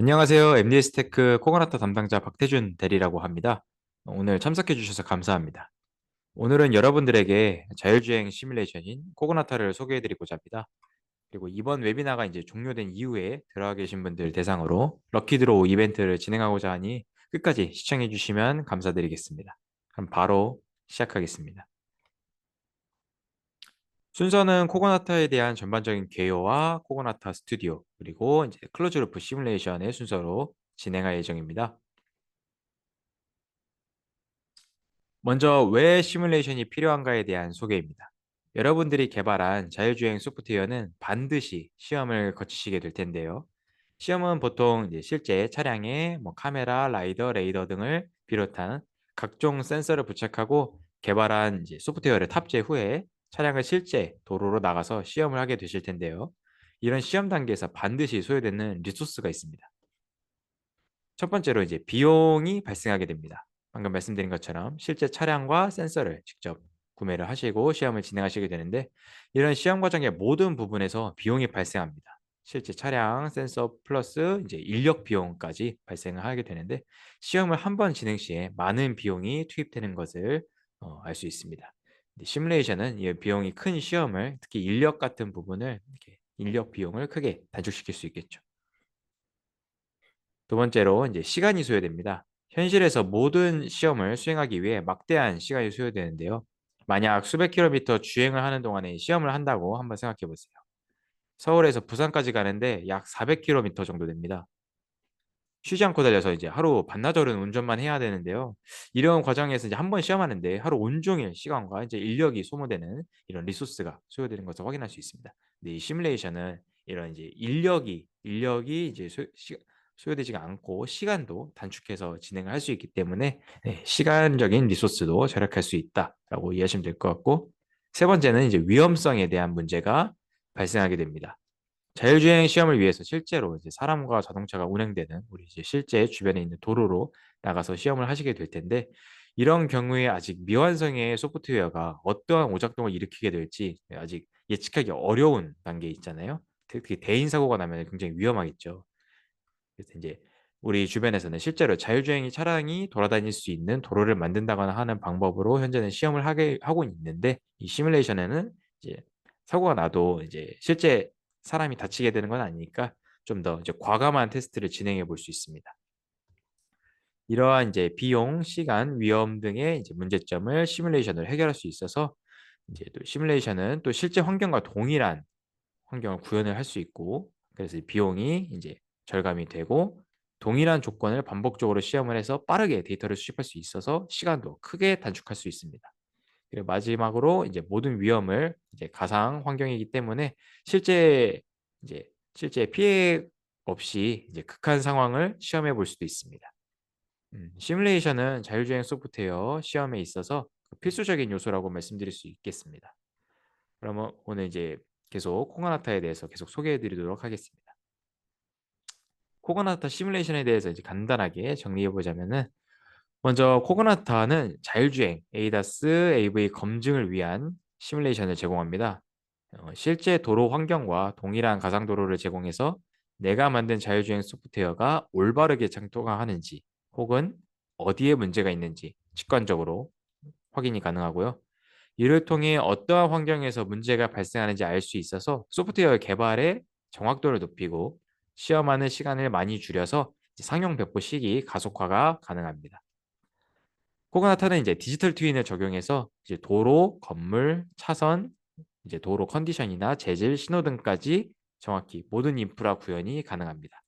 안녕하세요. MDS 테크 코그나타 담당자 박태준 대리라고 합니다. 오늘 참석해 주셔서 감사합니다. 오늘은 여러분들에게 자율주행 시뮬레이션인 코그나타를 소개해 드리고자 합니다. 그리고 이번 웨비나가 이제 종료된 이후에 들어와 계신 분들 대상으로 럭키드로우 이벤트를 진행하고자 하니 끝까지 시청해 주시면 감사드리겠습니다. 그럼 바로 시작하겠습니다. 순서는 코그나타에 대한 전반적인 개요와 코그나타 스튜디오, 그리고 이제 클로즈루프 시뮬레이션의 순서로 진행할 예정입니다. 먼저 왜 시뮬레이션이 필요한가에 대한 소개입니다. 여러분들이 개발한 자율주행 소프트웨어는 반드시 시험을 거치시게 될 텐데요. 시험은 보통 이제 실제 차량에 카메라, 라이더, 레이더 등을 비롯한 각종 센서를 부착하고 개발한 이제 소프트웨어를 탑재 후에 차량을 실제 도로로 나가서 시험을 하게 되실 텐데요. 이런 시험 단계에서 반드시 소요되는 리소스가 있습니다. 첫 번째로 이제 비용이 발생하게 됩니다. 방금 말씀드린 것처럼 실제 차량과 센서를 직접 구매를 하시고 시험을 진행하시게 되는데, 이런 시험 과정의 모든 부분에서 비용이 발생합니다. 실제 차량, 센서 플러스 이제 인력 비용까지 발생을 하게 되는데, 시험을 한 번 진행 시에 많은 비용이 투입되는 것을 알 수 있습니다. 시뮬레이션은 이 비용이 큰 시험을, 특히 인력 같은 부분을 이렇게 인력 비용을 크게 단축시킬 수 있겠죠. 두 번째로 이제 시간이 소요됩니다. 현실에서 모든 시험을 수행하기 위해 막대한 시간이 소요되는데요. 만약 수백 킬로미터 주행을 하는 동안에 시험을 한다고 한번 생각해 보세요. 서울에서 부산까지 가는데 약 400킬로미터 정도 됩니다. 쉬지 않고 달려서 이제 하루 반나절은 운전만 해야 되는데요. 이런 과정에서 이제 한 번 시험하는데 하루 온종일 시간과 이제 인력이 소모되는 이런 리소스가 소요되는 것을 확인할 수 있습니다. 근데 이 시뮬레이션은 이런 이제 인력이 이제 소요되지가 않고 시간도 단축해서 진행을 할 수 있기 때문에, 시간적인 리소스도 절약할 수 있다라고 이해하시면 될 것 같고, 세 번째는 이제 위험성에 대한 문제가 발생하게 됩니다. 자율주행 시험을 위해서 실제로 이제 사람과 자동차가 운행되는 우리 이제 실제 주변에 있는 도로로 나가서 시험을 하시게 될 텐데, 이런 경우에 아직 미완성의 소프트웨어가 어떠한 오작동을 일으키게 될지 아직 예측하기 어려운 단계에 있잖아요. 특히 대인 사고가 나면 굉장히 위험하겠죠. 그래서 이제 우리 주변에서는 실제로 자율주행 차량이 돌아다닐 수 있는 도로를 만든다거나 하는 방법으로 현재는 시험을 하고 있는데, 이 시뮬레이션에는 이제 사고가 나도 이제 실제 사람이 다치게 되는 건 아니니까 좀 더 이제 과감한 테스트를 진행해 볼 수 있습니다. 이러한 이제 비용, 시간, 위험 등의 이제 문제점을 시뮬레이션으로 해결할 수 있어서, 이제 또 시뮬레이션은 또 실제 환경과 동일한 환경을 구현을 할 수 있고, 그래서 이 비용이 이제 절감이 되고 동일한 조건을 반복적으로 시험을 해서 빠르게 데이터를 수집할 수 있어서 시간도 크게 단축할 수 있습니다. 그리고 마지막으로 이제 모든 위험을 이제 가상 환경이기 때문에 실제 실제 피해 없이 이제 극한 상황을 시험해 볼 수도 있습니다. 시뮬레이션은 자율주행 소프트웨어 시험에 있어서 필수적인 요소라고 말씀드릴 수 있겠습니다. 그러면 오늘 이제 계속 코그나타에 대해서 계속 소개해 드리도록 하겠습니다. 코그나타 시뮬레이션에 대해서 이제 간단하게 정리해 보자면은, 먼저 코그나타는 자율주행 ADAS AV 검증을 위한 시뮬레이션을 제공합니다. 실제 도로 환경과 동일한 가상 도로를 제공해서 내가 만든 자율주행 소프트웨어가 올바르게 작동하는지 혹은 어디에 문제가 있는지 직관적으로 확인이 가능하고요. 이를 통해 어떠한 환경에서 문제가 발생하는지 알 수 있어서 소프트웨어 개발의 정확도를 높이고 시험하는 시간을 많이 줄여서 상용 배포 시기 가속화가 가능합니다. 코그나타는 이제 디지털 트윈을 적용해서 이제 도로, 건물, 차선, 이제 도로 컨디션이나 재질, 신호등까지 정확히 모든 인프라 구현이 가능합니다.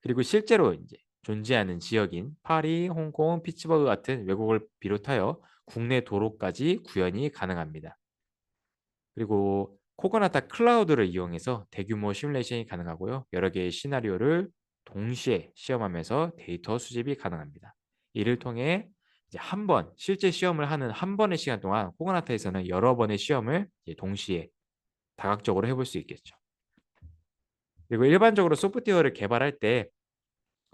그리고 실제로 이제 존재하는 지역인 파리, 홍콩, 피츠버그 같은 외국을 비롯하여 국내 도로까지 구현이 가능합니다. 그리고 코그나타 클라우드를 이용해서 대규모 시뮬레이션이 가능하고요. 여러 개의 시나리오를 동시에 시험하면서 데이터 수집이 가능합니다. 이를 통해 이제 한 번, 실제 시험을 하는 한 번의 시간 동안 코그나타에서는 여러 번의 시험을 동시에 다각적으로 해볼 수 있겠죠. 그리고 일반적으로 소프트웨어를 개발할 때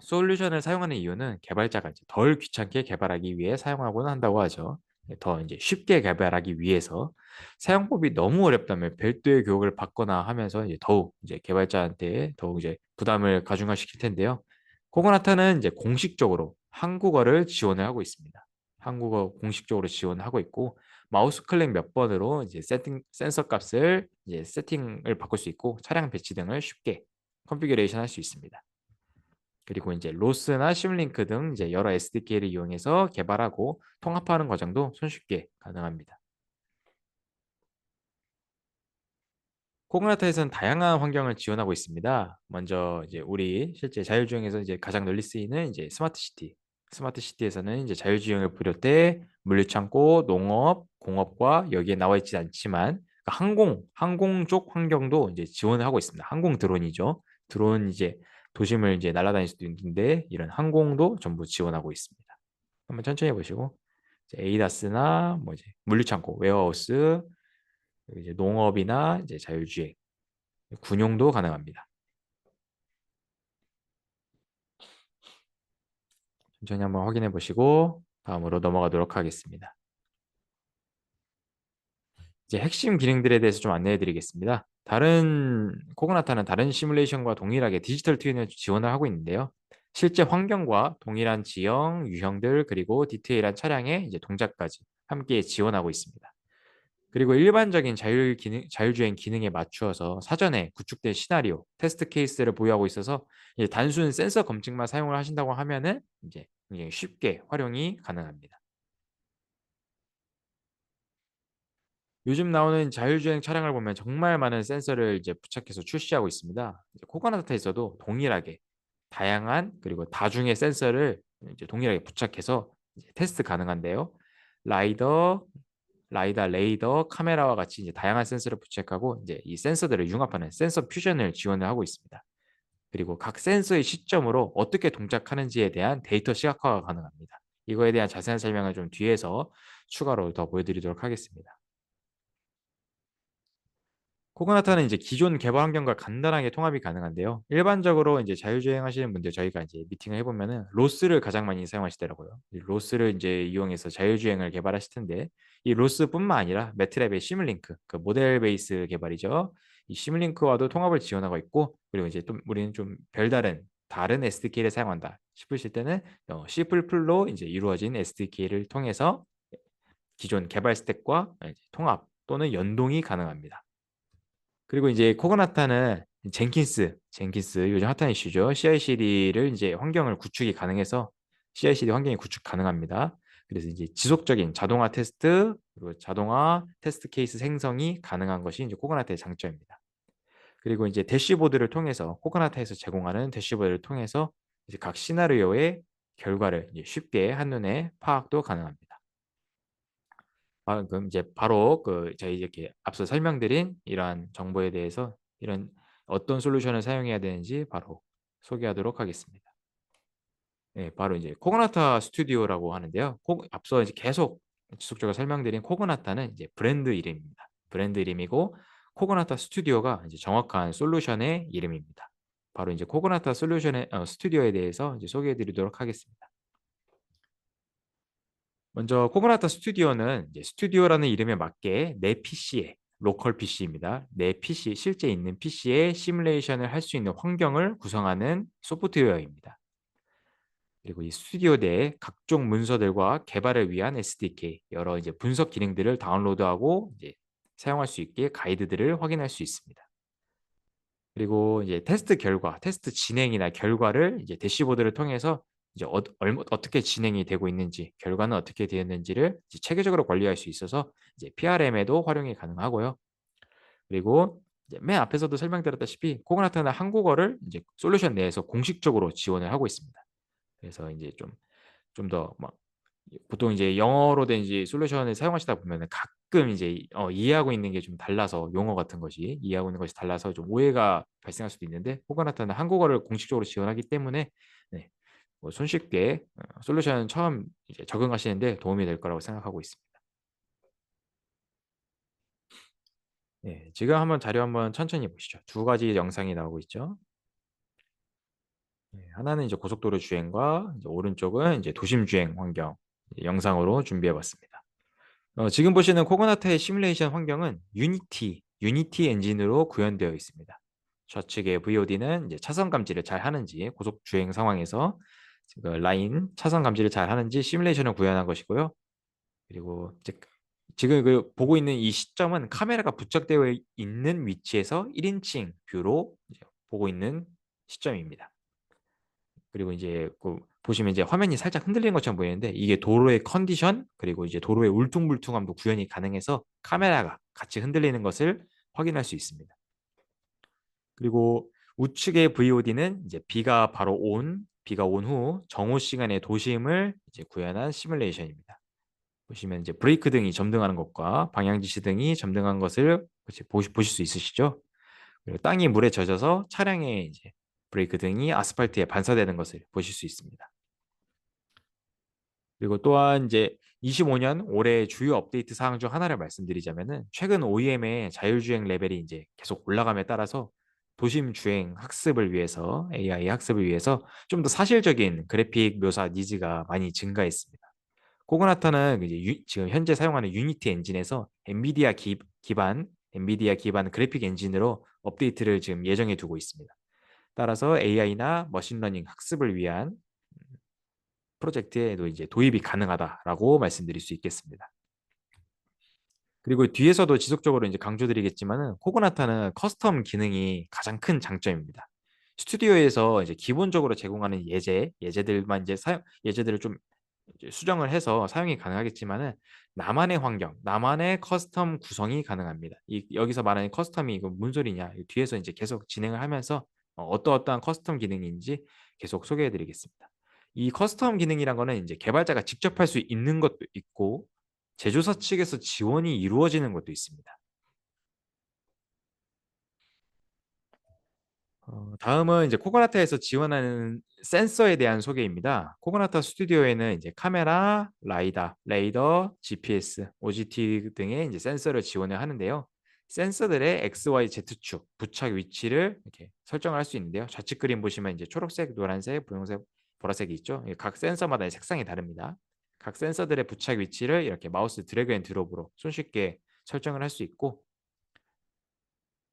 솔루션을 사용하는 이유는 개발자가 이제 덜 귀찮게 개발하기 위해 사용하고는 한다고 하죠. 더 이제 쉽게 개발하기 위해서 사용법이 너무 어렵다면 별도의 교육을 받거나 하면서 이제 더욱 이제 개발자한테 더욱 이제 부담을 가중화시킬 텐데요. 코코나타는 이제 공식적으로 한국어를 지원을 하고 있습니다. 한국어 공식적으로 지원하고 있고 마우스 클릭 몇 번으로 이제 센서 값을 이제 세팅을 바꿀 수 있고 차량 배치 등을 쉽게 컨피규레이션 할 수 있습니다. 그리고 이제 로스나 심링크 등 이제 여러 SDK를 이용해서 개발하고 통합하는 과정도 손쉽게 가능합니다. 코그나타에서는 다양한 환경을 지원하고 있습니다. 먼저 이제 우리 실제 자율주행에서 이제 가장 널리 쓰이는 이제 스마트 시티. 스마트 시티에서는 이제 자율주행을 비롯해 물류창고, 농업, 공업과 여기에 나와 있지 않지만 그 항공 쪽 환경도 이제 지원을 하고 있습니다. 항공 드론이죠. 드론 이제 도심을 이제 날아다닐 수도 있는데 이런 항공도 전부 지원하고 있습니다. 한번 천천히 보시고 이제 에이다스나 뭐 이제 물류창고, 웨어하우스, 이제 농업이나 이제 자율주행 군용도 가능합니다. 천천히 한번 확인해 보시고 다음으로 넘어가도록 하겠습니다. 이제 핵심 기능들에 대해서 좀 안내해 드리겠습니다. 코그나타는 다른 시뮬레이션과 동일하게 디지털 트윈을 지원을 하고 있는데요. 실제 환경과 동일한 지형, 유형들 그리고 디테일한 차량의 이제 동작까지 함께 지원하고 있습니다. 그리고 일반적인 자율주행 기능에 맞추어서 사전에 구축된 시나리오, 테스트 케이스를 보유하고 있어서 이제 단순 센서 검증만 사용을 하신다고 하면은 이제 굉장히 쉽게 활용이 가능합니다. 요즘 나오는 자율주행 차량을 보면 정말 많은 센서를 이제 부착해서 출시하고 있습니다. 이제 코코나타에서도 동일하게 다양한 그리고 다중의 센서를 이제 동일하게 부착해서 이제 테스트 가능한데요. 라이더, 라이다, 레이더, 카메라와 같이 이제 다양한 센서를 부착하고 이제 이 센서들을 융합하는 센서 퓨전을 지원을 하고 있습니다. 그리고 각 센서의 시점으로 어떻게 동작하는지에 대한 데이터 시각화가 가능합니다. 이거에 대한 자세한 설명을 좀 뒤에서 추가로 더 보여드리도록 하겠습니다. 코코나타는 이제 기존 개발 환경과 간단하게 통합이 가능한데요. 일반적으로 이제 자율주행 하시는 분들 저희가 이제 미팅을 해보면은 로스를 가장 많이 사용하시더라고요. 이 로스를 이제 이용해서 자율주행을 개발하실 텐데 이 로스뿐만 아니라 매트랩의 시뮬링크, 그 모델 베이스 개발이죠. 이 시뮬링크와도 통합을 지원하고 있고 그리고 이제 또 우리는 좀 별다른 다른 SDK를 사용한다 싶으실 때는 C++로 이제 이루어진 SDK를 통해서 기존 개발 스택과 이제 통합 또는 연동이 가능합니다. 그리고 이제 코그나타는 젠킨스 요즘 핫한 이슈죠. CI/CD를 이제 환경을 구축이 가능해서 CI/CD 환경이 구축 가능합니다. 그래서 이제 지속적인 자동화 테스트 그리고 자동화 테스트 케이스 생성이 가능한 것이 이제 코그나타의 장점입니다. 그리고 이제 대시보드를 통해서 코그나타에서 제공하는 대시보드를 통해서 이제 각 시나리오의 결과를 이제 쉽게 한눈에 파악도 가능합니다. 그럼 이제 바로 그 저희 이렇게 앞서 설명드린 이러한 정보에 대해서 이런 어떤 솔루션을 사용해야 되는지 바로 소개하도록 하겠습니다. 네, 바로 이제 코그나타 스튜디오라고 하는데요. 앞서 이제 계속 지속적으로 설명드린 코그나타는 이제 브랜드 이름입니다. 브랜드 이름이고 코그나타 스튜디오가 이제 정확한 솔루션의 이름입니다. 바로 이제 코그나타 솔루션의 스튜디오에 대해서 이제 소개해드리도록 하겠습니다. 먼저 코그나타 스튜디오는 이제 스튜디오라는 이름에 맞게 내 PC에 로컬 PC입니다. 내 PC 실제 있는 PC에 시뮬레이션을 할 수 있는 환경을 구성하는 소프트웨어입니다. 그리고 이 스튜디오 내에 각종 문서들과 개발을 위한 SDK, 여러 이제 분석 기능들을 다운로드하고 이제 사용할 수 있게 가이드들을 확인할 수 있습니다. 그리고 이제 테스트 결과, 테스트 진행이나 결과를 이제 대시보드를 통해서 이제 어떻게 진행이 되고 있는지, 결과는 어떻게 되었는지를 이제 체계적으로 관리할 수 있어서 이제 PRM에도 활용이 가능하고요. 그리고 이제 맨 앞에서도 설명드렸다시피 코그나타는 한국어를 이제 솔루션 내에서 공식적으로 지원을 하고 있습니다. 그래서 이제 좀 더 막 보통 이제 영어로 된 이제 솔루션을 사용하시다 보면은 가끔 이제 이해하고 있는 게 좀 달라서 용어 같은 것이 이해하고 있는 것이 달라서 좀 오해가 발생할 수도 있는데 코그나타는 한국어를 공식적으로 지원하기 때문에 네, 뭐 손쉽게 솔루션 처음 이제 적응하시는데 도움이 될 거라고 생각하고 있습니다. 네, 지금 한번 자료 한번 천천히 보시죠. 두 가지 영상이 나오고 있죠. 네, 하나는 이제 고속도로 주행과 이제 오른쪽은 이제 도심 주행 환경 영상으로 준비해 봤습니다. 지금 보시는 코그나타의 시뮬레이션 환경은 유니티 엔진으로 구현되어 있습니다. 좌측의 VOD는 이제 차선 감지를 잘 하는지, 고속 주행 상황에서 그 라인 차선 감지를 잘 하는지 시뮬레이션을 구현한 것이고요. 그리고 이제 지금 보고 있는 이 시점은 카메라가 부착되어 있는 위치에서 1인칭 뷰로 이제 보고 있는 시점입니다. 그리고 이제 보시면 이제 화면이 살짝 흔들리는 것처럼 보이는데 이게 도로의 컨디션 그리고 이제 도로의 울퉁불퉁함도 구현이 가능해서 카메라가 같이 흔들리는 것을 확인할 수 있습니다. 그리고 우측의 VOD는 이제 비가 온 후 정오 시간의 도심을 이제 구현한 시뮬레이션입니다. 보시면 이제 브레이크 등이 점등하는 것과 방향 지시 등이 점등한 것을 보실 수 있으시죠? 그리고 땅이 물에 젖어서 차량의 이제 브레이크 등이 아스팔트에 반사되는 것을 보실 수 있습니다. 그리고 또한 이제 25년 올해 주요 업데이트 사항 중 하나를 말씀드리자면은 최근 OEM의 자율주행 레벨이 이제 계속 올라감에 따라서 도심 주행 학습을 위해서 AI 학습을 위해서 좀 더 사실적인 그래픽 묘사 니즈가 많이 증가했습니다. 코그나타는 이제 지금 현재 사용하는 유니티 엔진에서 엔비디아 기반 그래픽 엔진으로 업데이트를 지금 예정해 두고 있습니다. 따라서 AI나 머신러닝 학습을 위한 프로젝트에도 이제 도입이 가능하다라고 말씀드릴 수 있겠습니다. 그리고 뒤에서도 지속적으로 이제 강조드리겠지만은 코그나타는 커스텀 기능이 가장 큰 장점입니다. 스튜디오에서 이제 기본적으로 제공하는 예제들만 이제 예제들을 좀 이제 수정을 해서 사용이 가능하겠지만은 나만의 환경, 나만의 커스텀 구성이 가능합니다. 여기서 말하는 커스텀이 이거 뭔 소리냐? 뒤에서 이제 계속 진행을 하면서 어떠어떠한 커스텀 기능인지 계속 소개해드리겠습니다. 이 커스텀 기능이란 거는 이제 개발자가 직접 할 수 있는 것도 있고 제조사 측에서 지원이 이루어지는 것도 있습니다. 다음은 이제 코그나타에서 지원하는 센서에 대한 소개입니다. 코그나타 스튜디오에는 이제 카메라, 레이더, GPS, OGT 등의 이제 센서를 지원을 하는데요. 센서들의 X, Y, Z축 부착 위치를 이렇게 설정을 할 수 있는데요. 좌측 그림 보시면 이제 초록색, 노란색, 분홍색, 보라색이 있죠. 각 센서마다 색상이 다릅니다. 각 센서들의 부착 위치를 이렇게 마우스 드래그 앤 드롭으로 손쉽게 설정을 할 수 있고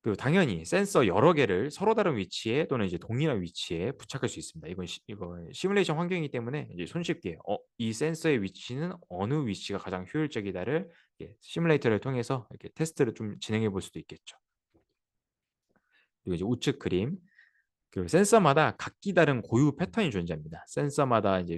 그리고 당연히 센서 여러 개를 서로 다른 위치에 또는 이제 동일한 위치에 부착할 수 있습니다. 이건 시뮬레이션 환경이기 때문에 이제 손쉽게 이 센서의 위치는 어느 위치가 가장 효율적이다를 시뮬레이터를 통해서 이렇게 테스트를 좀 진행해 볼 수도 있겠죠. 그리고 이제 우측 그림 그 센서마다 각기 다른 고유 패턴이 존재합니다. 센서마다 이제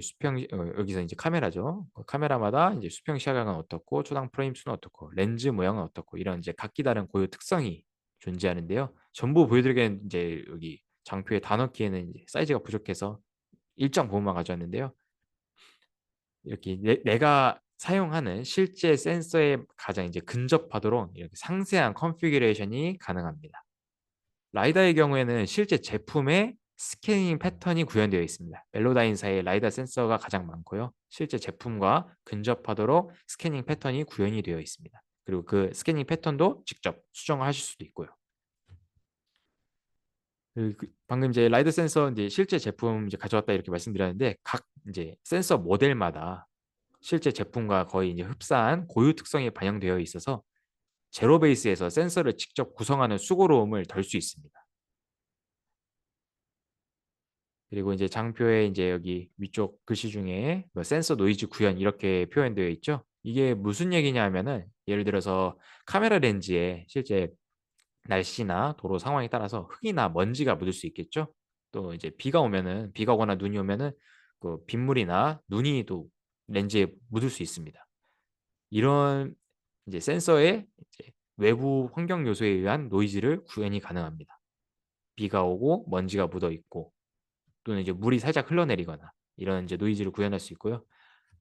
여기서 이제 카메라죠. 카메라마다 이제 수평 시야각은 어떻고 초당 프레임 수는 어떻고 렌즈 모양은 어떻고 이런 이제 각기 다른 고유 특성이 존재하는데요. 전부 보여드리기엔 이제 여기 장표에 다 넣기에는 이제 사이즈가 부족해서 일정 부분만 가져왔는데요. 이렇게 내가 사용하는 실제 센서에 가장 이제 근접하도록 이렇게 상세한 컨피규레이션이 가능합니다. 라이다의 경우에는 실제 제품의 스캐닝 패턴이 구현되어 있습니다. 멜로다인사의 라이다 센서가 가장 많고요. 실제 제품과 근접하도록 스캐닝 패턴이 구현이 되어 있습니다. 그리고 그 스캐닝 패턴도 직접 수정을 하실 수도 있고요. 방금 이제 라이다 센서 이제 실제 제품 이제 가져왔다 이렇게 말씀드렸는데 각 이제 센서 모델마다 실제 제품과 거의 이제 흡사한 고유 특성이 반영되어 있어서 제로 베이스에서 센서를 직접 구성하는 수고로움을 덜 수 있습니다. 그리고 이제 장표에 이제 여기 위쪽 글씨 중에 뭐 센서 노이즈 구현 이렇게 표현되어 있죠. 이게 무슨 얘기냐 하면은 예를 들어서 카메라 렌즈에 실제 날씨나 도로 상황에 따라서 흙이나 먼지가 묻을 수 있겠죠. 또 이제 비가 오거나 눈이 오면은 그 빗물이나 눈이 또 렌즈에 묻을 수 있습니다. 이런 이제 센서의 이제 외부 환경 요소에 의한 노이즈를 구현이 가능합니다. 비가 오고 먼지가 묻어 있고 또는 이제 물이 살짝 흘러내리거나 이런 이제 노이즈를 구현할 수 있고요.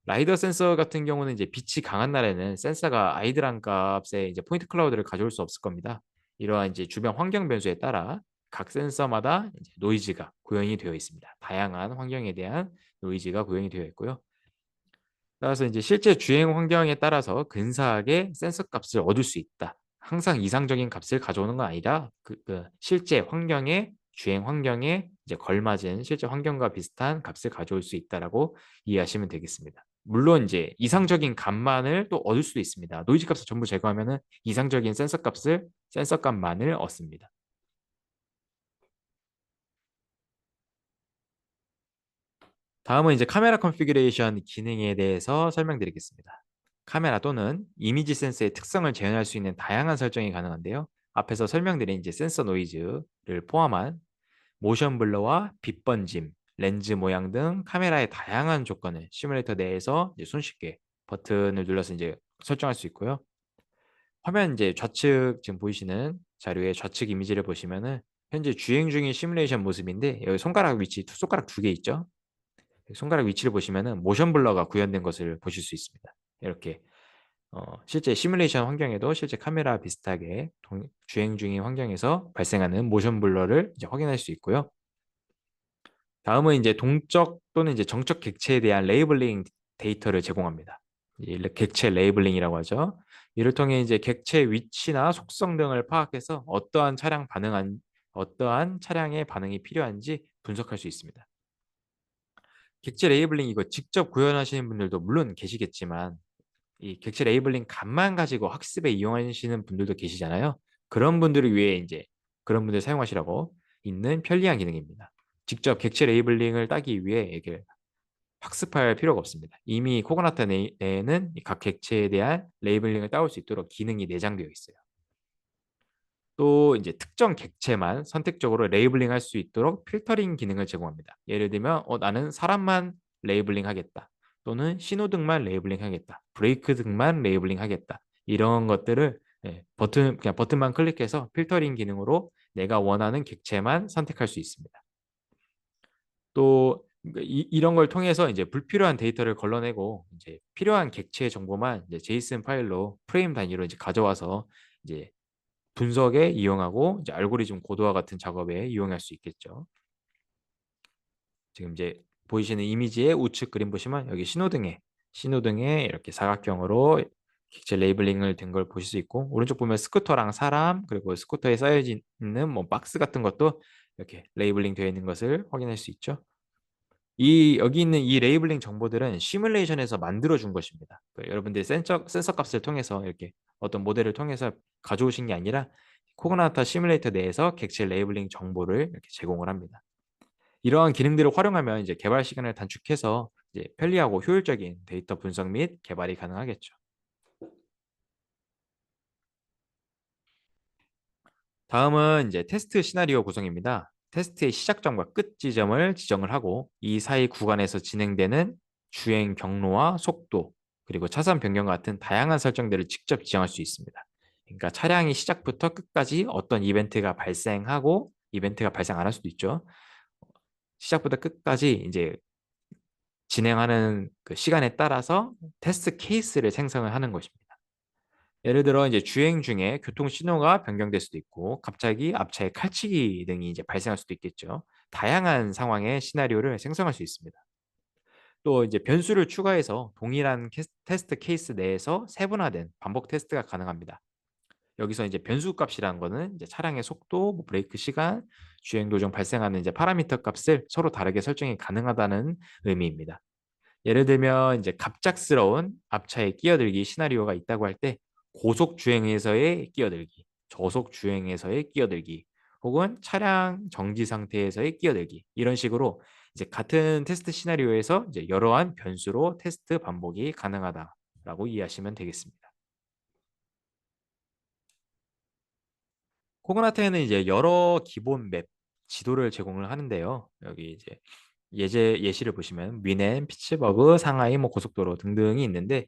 라이더 센서 같은 경우는 이제 빛이 강한 날에는 센서가 아이들한 값의 이제 포인트 클라우드를 가져올 수 없을 겁니다. 이러한 이제 주변 환경 변수에 따라 각 센서마다 이제 노이즈가 구현이 되어 있습니다. 다양한 환경에 대한 노이즈가 구현이 되어 있고요. 따라서 이제 실제 주행 환경에 따라서 근사하게 센서 값을 얻을 수 있다. 항상 이상적인 값을 가져오는 건 아니라 그 실제 주행 환경에 이제 걸맞은 실제 환경과 비슷한 값을 가져올 수 있다라고 이해하시면 되겠습니다. 물론 이제 이상적인 값만을 또 얻을 수도 있습니다. 노이즈 값을 전부 제거하면은 이상적인 센서 값만을 얻습니다. 다음은 이제 카메라 컨피규레이션 기능에 대해서 설명드리겠습니다. 카메라 또는 이미지 센서의 특성을 재현할 수 있는 다양한 설정이 가능한데요. 앞에서 설명드린 이제 센서 노이즈를 포함한 모션 블러와 빛 번짐, 렌즈 모양 등 카메라의 다양한 조건을 시뮬레이터 내에서 이제 손쉽게 버튼을 눌러서 이제 설정할 수 있고요. 화면 이제 좌측 지금 보이시는 자료의 좌측 이미지를 보시면은 현재 주행 중인 시뮬레이션 모습인데 여기 손가락 위치 손가락 두 개 있죠? 손가락 위치를 보시면은 모션 블러가 구현된 것을 보실 수 있습니다. 이렇게 실제 시뮬레이션 환경에도 실제 카메라 비슷하게 주행 중인 환경에서 발생하는 모션 블러를 이제 확인할 수 있고요. 다음은 이제 동적 또는 이제 정적 객체에 대한 레이블링 데이터를 제공합니다. 이 객체 레이블링이라고 하죠. 이를 통해 이제 객체 위치나 속성 등을 파악해서 어떠한 차량의 반응이 필요한지 분석할 수 있습니다. 객체 레이블링 이거 직접 구현하시는 분들도 물론 계시겠지만 이 객체 레이블링 값만 가지고 학습에 이용하시는 분들도 계시잖아요. 그런 분들을 위해 이제 그런 분들 사용하시라고 있는 편리한 기능입니다. 직접 객체 레이블링을 따기 위해 이게 학습할 필요가 없습니다. 이미 코코나트 내에는 각 객체에 대한 레이블링을 따올 수 있도록 기능이 내장되어 있어요. 또 이제 특정 객체만 선택적으로 레이블링 할 수 있도록 필터링 기능을 제공합니다. 예를 들면 나는 사람만 레이블링 하겠다. 또는 신호등만 레이블링 하겠다. 브레이크 등만 레이블링 하겠다. 이런 것들을 그냥 버튼만 클릭해서 필터링 기능으로 내가 원하는 객체만 선택할 수 있습니다. 또 이런 걸 통해서 이제 불필요한 데이터를 걸러내고 이제 필요한 객체의 정보만 이제 제이슨 파일로 프레임 단위로 이제 가져와서 이제 분석에 이용하고 이제 알고리즘 고도화 같은 작업에 이용할 수 있겠죠. 지금 이제 보이시는 이미지의 우측 그림 보시면 여기 신호등에 이렇게 사각형으로 객체 레이블링을 된 걸 보실 수 있고 오른쪽 보면 스쿠터랑 사람 그리고 스쿠터에 쌓여져 있는 뭐 박스 같은 것도 이렇게 레이블링 되어 있는 것을 확인할 수 있죠. 여기 있는 이 레이블링 정보들은 시뮬레이션에서 만들어 준 것입니다. 여러분들이 센서 값을 통해서 이렇게 어떤 모델을 통해서 가져오신 게 아니라 코그나타 시뮬레이터 내에서 객체 레이블링 정보를 이렇게 제공을 합니다. 이러한 기능들을 활용하면 이제 개발 시간을 단축해서 이제 편리하고 효율적인 데이터 분석 및 개발이 가능하겠죠. 다음은 이제 테스트 시나리오 구성입니다. 테스트의 시작점과 끝 지점을 지정을 하고 이 사이 구간에서 진행되는 주행 경로와 속도 그리고 차선 변경 같은 다양한 설정들을 직접 지정할 수 있습니다. 그러니까 차량이 시작부터 끝까지 어떤 이벤트가 발생 안 할 수도 있죠. 시작부터 끝까지 이제 진행하는 그 시간에 따라서 테스트 케이스를 생성을 하는 것입니다. 예를 들어 이제 주행 중에 교통 신호가 변경될 수도 있고 갑자기 앞차에 칼치기 등이 이제 발생할 수도 있겠죠. 다양한 상황의 시나리오를 생성할 수 있습니다. 또 이제 변수를 추가해서 동일한 테스트 케이스 내에서 세분화된 반복 테스트가 가능합니다. 여기서 이제 변수 값이라는 거는 이제 차량의 속도, 뭐 브레이크 시간, 주행 도중 발생하는 이제 파라미터 값을 서로 다르게 설정이 가능하다는 의미입니다. 예를 들면 이제 갑작스러운 앞차의 끼어들기 시나리오가 있다고 할 때 고속 주행에서의 끼어들기, 저속 주행에서의 끼어들기, 혹은 차량 정지 상태에서의 끼어들기 이런 식으로 이제 같은 테스트 시나리오에서 이제 여러한 변수로 테스트 반복이 가능하다라고 이해하시면 되겠습니다. 코그나트에는 이제 여러 기본 맵 지도를 제공을 하는데요. 여기 이제 예시를 보시면 미넨, 피츠버그, 상하이, 뭐 고속도로 등등이 있는데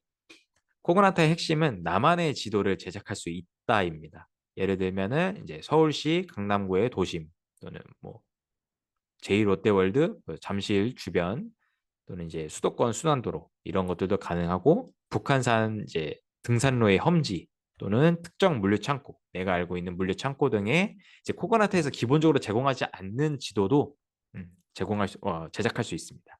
코그나타의 핵심은 나만의 지도를 제작할 수 있다입니다. 예를 들면은 이제 서울시 강남구의 도심 또는 뭐 제2롯데월드 잠실 주변 또는 이제 수도권 순환도로 이런 것들도 가능하고 북한산 이제 등산로의 험지 또는 특정 물류 창고 내가 알고 있는 물류 창고 등의 이제 코그나타에서 기본적으로 제공하지 않는 지도도 제작할 수 있습니다.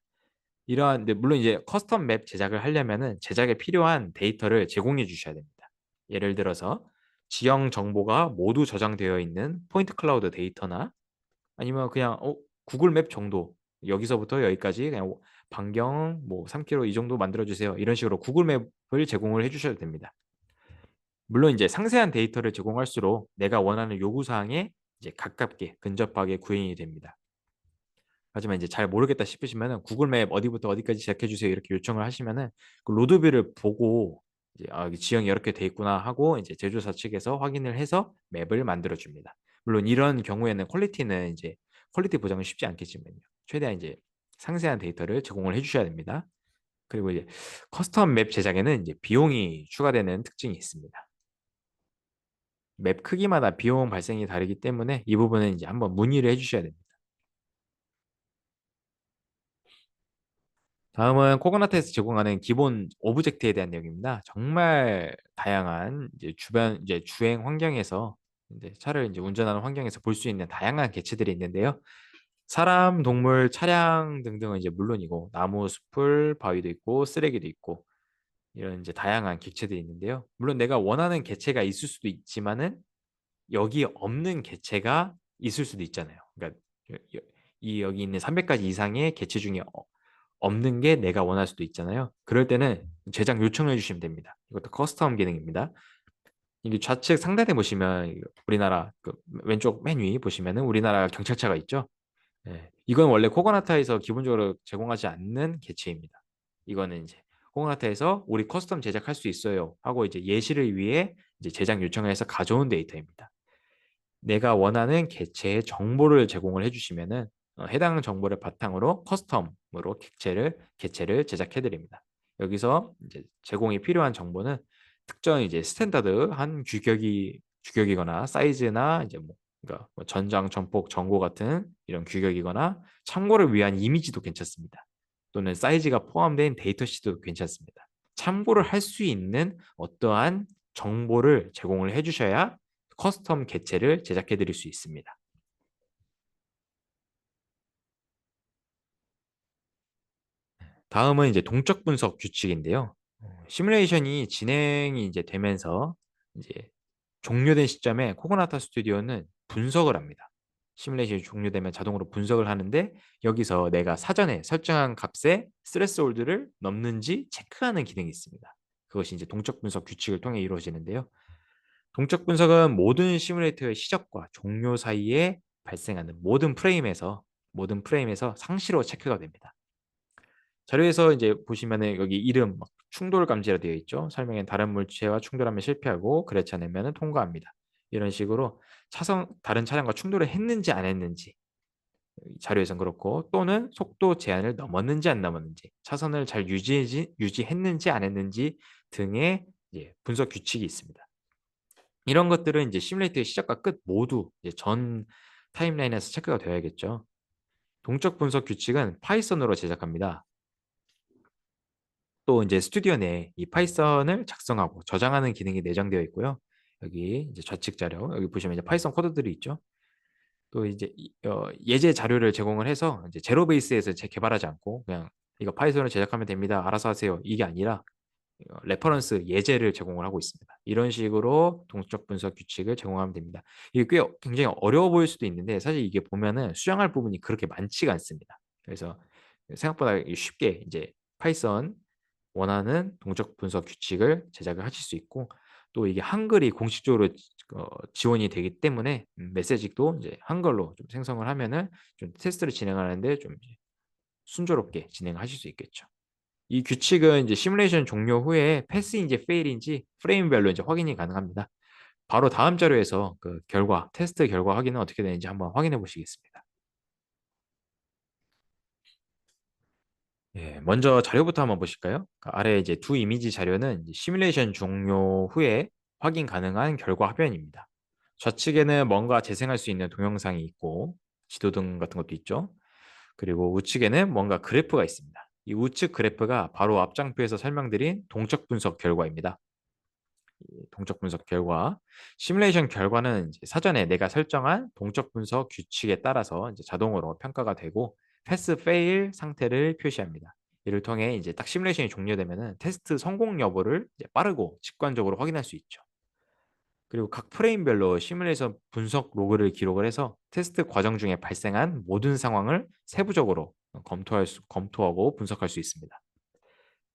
물론 이제 커스텀 맵 제작을 하려면은 제작에 필요한 데이터를 제공해 주셔야 됩니다. 예를 들어서 지형 정보가 모두 저장되어 있는 포인트 클라우드 데이터나 아니면 그냥 구글 맵 정도 여기서부터 여기까지 그냥 반경 뭐 3km 이 정도 만들어 주세요. 이런 식으로 구글 맵을 제공을 해주셔도 됩니다. 물론 이제 상세한 데이터를 제공할수록 내가 원하는 요구 사항에 이제 가깝게 근접하게 구현이 됩니다. 하지만 이제 잘 모르겠다 싶으시면은 구글 맵 어디부터 어디까지 제작해 주세요 이렇게 요청을 하시면은 그 로드뷰를 보고 이제 여기 지형이 이렇게 돼 있구나 하고 이제 제조사 측에서 확인을 해서 맵을 만들어 줍니다. 물론 이런 경우에는 퀄리티 보장은 쉽지 않겠지만요. 최대한 이제 상세한 데이터를 제공을 해주셔야 됩니다. 그리고 이제 커스텀 맵 제작에는 이제 비용이 추가되는 특징이 있습니다. 맵 크기마다 비용 발생이 다르기 때문에 이 부분은 이제 한번 문의를 해주셔야 됩니다. 다음은 코코넛에서 제공하는 기본 오브젝트에 대한 내용입니다. 정말 다양한 이제 주변 이제 주행 환경에서 이제 차를 이제 운전하는 환경에서 볼 수 있는 다양한 개체들이 있는데요. 사람, 동물, 차량 등등은 이제 물론이고 나무, 숲을, 바위도 있고 쓰레기도 있고 이런 이제 다양한 객체들이 있는데요. 물론 내가 원하는 개체가 있을 수도 있지만은 여기 없는 개체가 있을 수도 있잖아요. 그러니까 여기 있는 300가지 이상의 개체 중에 없는 게 내가 원할 수도 있잖아요. 그럴 때는 제작 요청해 주시면 됩니다. 이것도 커스텀 기능입니다. 이게 좌측 상단에 보시면 우리나라 그 왼쪽 맨 위 보시면은 우리나라 경찰차가 있죠. 예. 이건 원래 코코나타에서 기본적으로 제공하지 않는 개체입니다. 이거는 이제 코코나타에서 우리 커스텀 제작할 수 있어요 하고 이제 예시를 위해 이제 제작 요청을 해서 가져온 데이터입니다. 내가 원하는 개체의 정보를 제공을 해주시면은 해당 정보를 바탕으로 커스텀으로 개체를 제작해 드립니다. 여기서 이제 제공이 필요한 정보는 특정 이제 스탠다드한 규격이거나 사이즈나 이제 뭐 그러니까 뭐 전장, 전폭, 전고 같은 이런 규격이거나 참고를 위한 이미지도 괜찮습니다. 또는 사이즈가 포함된 데이터시트도 괜찮습니다. 참고를 할 수 있는 어떠한 정보를 제공을 해주셔야 커스텀 개체를 제작해 드릴 수 있습니다. 다음은 이제 동적 분석 규칙인데요. 시뮬레이션이 진행이 이제 되면서 이제 종료된 시점에 코코나타 스튜디오는 분석을 합니다. 시뮬레이션이 종료되면 자동으로 분석을 하는데 여기서 내가 사전에 설정한 값의 스레스홀드를 넘는지 체크하는 기능이 있습니다. 그것이 이제 동적 분석 규칙을 통해 이루어지는데요. 동적 분석은 모든 시뮬레이터의 시작과 종료 사이에 발생하는 모든 프레임에서 상시로 체크가 됩니다. 자료에서 이제 보시면은 여기 이름 막 충돌 감지라 되어 있죠. 설명엔 다른 물체와 충돌하면 실패하고 그렇지 않으면 통과합니다. 이런 식으로 다른 차량과 충돌을 했는지 안 했는지 자료에선 그렇고 또는 속도 제한을 넘었는지 안 넘었는지 차선을 잘 유지했는지 안 했는지 등의 분석 규칙이 있습니다. 이런 것들은 이제 시뮬레이터의 시작과 끝 모두 이제 전 타임라인에서 체크가 되어야겠죠. 동적 분석 규칙은 파이썬으로 제작합니다. 또 이제 스튜디오 내에 이 파이썬을 작성하고 저장하는 기능이 내장되어 있고요. 여기 이제 좌측 자료 여기 보시면 이제 파이썬 코드들이 있죠. 또 이제 예제 자료를 제공을 해서 이제 제로 베이스에서 개발하지 않고 그냥 이거 파이썬으로 제작하면 됩니다. 알아서 하세요. 이게 아니라 레퍼런스 예제를 제공을 하고 있습니다. 이런 식으로 동적 분석 규칙을 제공하면 됩니다. 이게 굉장히 어려워 보일 수도 있는데 사실 이게 보면은 수정할 부분이 그렇게 많지가 않습니다. 그래서 생각보다 쉽게 이제 파이썬 원하는 동적 분석 규칙을 제작을 하실 수 있고 또 이게 한글이 공식적으로 지원이 되기 때문에 메시지도 이제 한글로 좀 생성을 하면은 좀 테스트를 진행하는데 좀 순조롭게 진행하실 수 있겠죠. 이 규칙은 이제 시뮬레이션 종료 후에 패스인지 페일인지 프레임별로 이제 확인이 가능합니다. 바로 다음 자료에서 그 테스트 결과 확인은 어떻게 되는지 한번 확인해 보시겠습니다. 예, 먼저 자료부터 한번 보실까요? 그 아래 이제 두 이미지 자료는 이제 시뮬레이션 종료 후에 확인 가능한 결과 화면입니다. 좌측에는 뭔가 재생할 수 있는 동영상이 있고 지도등 같은 것도 있죠. 그리고 우측에는 뭔가 그래프가 있습니다. 이 우측 그래프가 바로 앞장표에서 설명드린 동적 분석 결과입니다. 동적 분석 결과. 시뮬레이션 결과는 이제 사전에 내가 설정한 동적 분석 규칙에 따라서 이제 자동으로 평가가 되고 패스 페일 상태를 표시합니다. 이를 통해 이제 딱 시뮬레이션이 종료되면은 테스트 성공 여부를 이제 빠르고 직관적으로 확인할 수 있죠. 그리고 각 프레임별로 시뮬레이션 분석 로그를 기록을 해서 테스트 과정 중에 발생한 모든 상황을 세부적으로 검토하고 분석할 수 있습니다.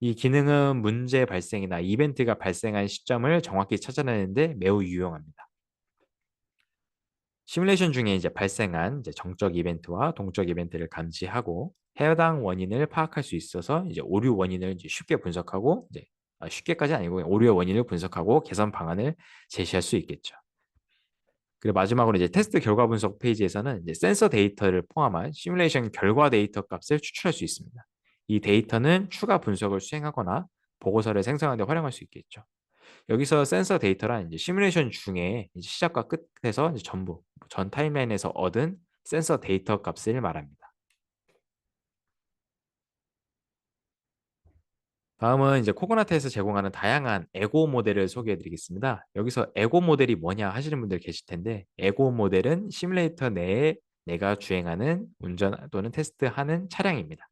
이 기능은 문제 발생이나 이벤트가 발생한 시점을 정확히 찾아내는데 매우 유용합니다. 시뮬레이션 중에 이제 발생한 이제 정적 이벤트와 동적 이벤트를 감지하고 해당 원인을 파악할 수 있어서 이제 오류 원인을 이제 쉽게 분석하고 이제 쉽게까지 아니고 오류의 원인을 분석하고 개선 방안을 제시할 수 있겠죠. 그리고 마지막으로 이제 테스트 결과 분석 페이지에서는 이제 센서 데이터를 포함한 시뮬레이션 결과 데이터 값을 추출할 수 있습니다. 이 데이터는 추가 분석을 수행하거나 보고서를 생성하는 데 활용할 수 있겠죠. 여기서 센서 데이터란 이제 시뮬레이션 중에 이제 시작과 끝에서 이제 전부 전 타임라인에서 얻은 센서 데이터 값을 말합니다. 다음은 이제 코코나트에서 제공하는 다양한 에고 모델을 소개해 드리겠습니다. 여기서 에고 모델이 뭐냐 하시는 분들 계실 텐데 에고 모델은 시뮬레이터 내에 내가 주행하는 운전 또는 테스트하는 차량입니다.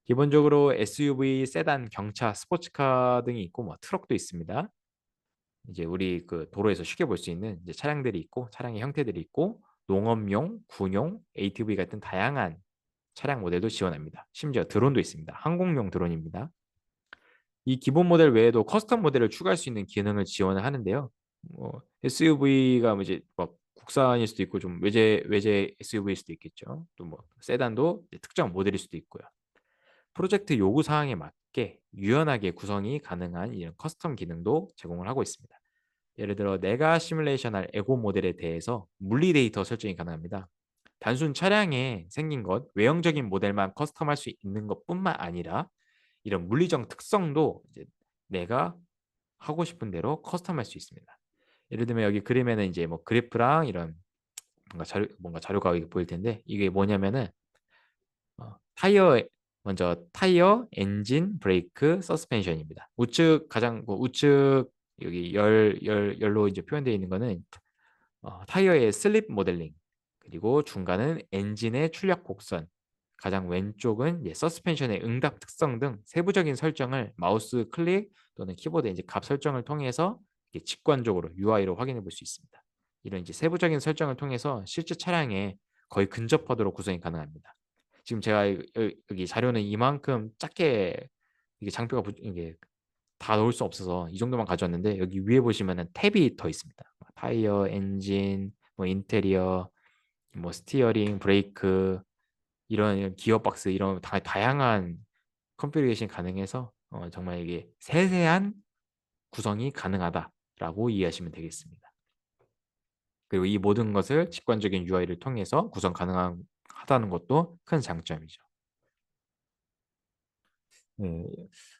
기본적으로 SUV, 세단, 경차, 스포츠카 등이 있고 뭐 트럭도 있습니다. 이제 우리 그 도로에서 쉽게 볼 수 있는 이제 차량들이 있고 차량의 형태들이 있고 농업용, 군용, ATV 같은 다양한 차량 모델도 지원합니다. 심지어 드론도 있습니다. 항공용 드론입니다. 이 기본 모델 외에도 커스텀 모델을 추가할 수 있는 기능을 지원을 하는데요. 뭐 SUV가 뭐 이제 뭐 국산일 수도 있고 좀 외제 SUV일 수도 있겠죠. 또 뭐 세단도 특정 모델일 수도 있고요. 프로젝트 요구 사항에 맞게 유연하게 구성이 가능한 이런 커스텀 기능도 제공을 하고 있습니다. 예를 들어 내가 시뮬레이션할 에고 모델에 대해서 물리 데이터 설정이 가능합니다. 단순 차량에 생긴 것, 외형적인 모델만 커스텀할 수 있는 것뿐만 아니라 이런 물리적 특성도 이제 내가 하고 싶은 대로 커스텀할 수 있습니다. 예를 들면 여기 그림에는 이제 뭐 그래프랑 이런 뭔가 자료가 여기 보일 텐데 이게 뭐냐면은 타이어 먼저 타이어, 엔진, 브레이크, 서스펜션입니다. 우측 가장 뭐 우측 여기 열로 이제 표현되어 있는 거는 타이어의 슬립 모델링, 그리고 중간은 엔진의 출력 곡선, 가장 왼쪽은 이제 서스펜션의 응답 특성 등 세부적인 설정을 마우스 클릭 또는 키보드 이제 값 설정을 통해서 직관적으로 UI로 확인해 볼 수 있습니다. 이런 이제 세부적인 설정을 통해서 실제 차량에 거의 근접하도록 구성이 가능합니다. 지금 제가 여기 자료는 이만큼 작게 이게 장표가 이게 다 넣을 수 없어서 이 정도만 가져왔는데 여기 위에 보시면은 탭이 더 있습니다. 타이어, 엔진, 뭐 인테리어, 뭐 스티어링, 브레이크 이런 기어박스 이런 다양한 컨피그레이션 가능해서 정말 이게 세세한 구성이 가능하다라고 이해하시면 되겠습니다. 그리고 이 모든 것을 직관적인 UI를 통해서 구성 가능하다는 것도 큰 장점이죠. 네,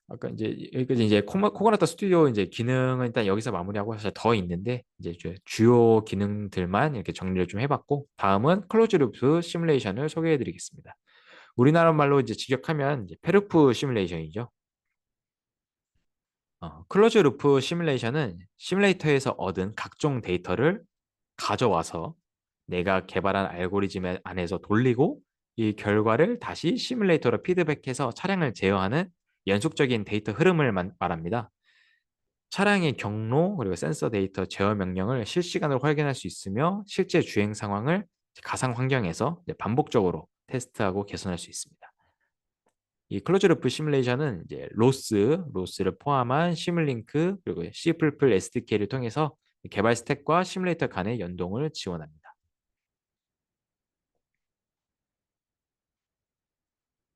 아까 이제 여기까지 이제 코코나타 스튜디오 이제 기능은 일단 여기서 마무리하고 사실 더 있는데 이제 주요 기능들만 이렇게 정리를 좀 해봤고 다음은 클로즈 루프 시뮬레이션을 소개해드리겠습니다. 우리나라 말로 이제 직역하면 이제 페르프 시뮬레이션이죠. 클로즈 루프 시뮬레이션은 시뮬레이터에서 얻은 각종 데이터를 가져와서 내가 개발한 알고리즘 안에서 돌리고 이 결과를 다시 시뮬레이터로 피드백해서 차량을 제어하는 연속적인 데이터 흐름을 말합니다. 차량의 경로 그리고 센서 데이터 제어 명령을 실시간으로 확인할 수 있으며 실제 주행 상황을 가상 환경에서 반복적으로 테스트하고 개선할 수 있습니다. 이 클로즈 루프 시뮬레이션은 이제 로스를 포함한 시뮬링크 그리고 C++ SDK를 통해서 개발 스택과 시뮬레이터 간의 연동을 지원합니다.